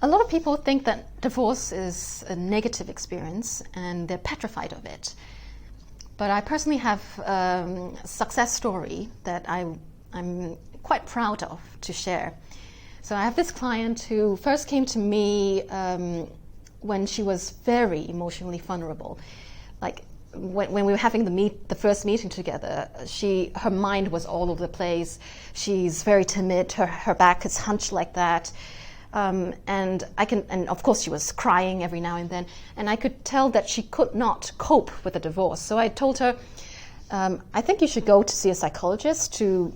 A lot of people think that divorce is a negative experience and they're petrified of it. But I personally have a success story that I'm quite proud of to share. So I have this client who first came to me when she was very emotionally vulnerable. Like when we were having the first meeting together, her mind was all over the place. She's very timid. Her back is hunched like that. And of course she was crying every now and then, and I could tell that she could not cope with the divorce. So I told her, I think you should go to see a psychologist to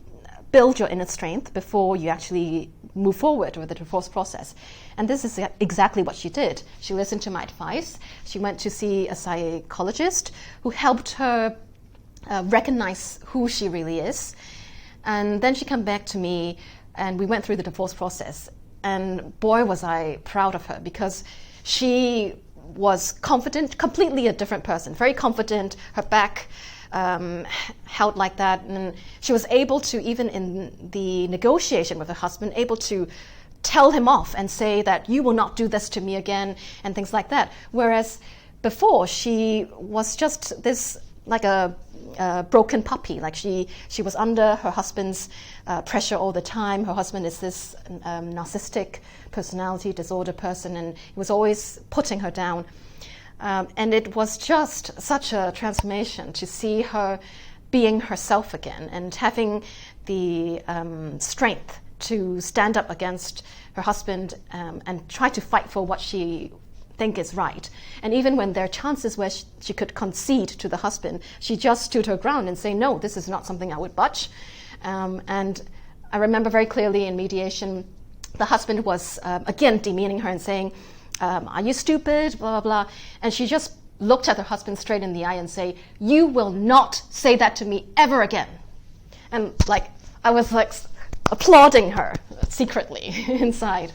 build your inner strength before you actually move forward with the divorce process. And this is exactly what she did. She listened to my advice. She went to see a psychologist who helped her recognize who she really is. And then she came back to me and we went through the divorce process. And boy, was I proud of her, because she was confident, completely a different person, very confident, her back held like that. And she was able to, even in the negotiation with her husband, able to tell him off and say that you will not do this to me again and things like that. Whereas before, she was just this, like a broken puppy. Like she was under her husband's pressure all the time. Her husband is this narcissistic personality disorder person, and he was always putting her down. And it was just such a transformation to see her being herself again and having the strength to stand up against her husband and try to fight for what she think is right. And even when there are chances where she could concede to the husband, she just stood her ground and say, no, this is not something I would budge. And I remember very clearly in mediation, the husband was again demeaning her and saying, are you stupid, blah, blah, blah. And she just looked at her husband straight in the eye and say, you will not say that to me ever again. And like, I was like applauding her secretly inside.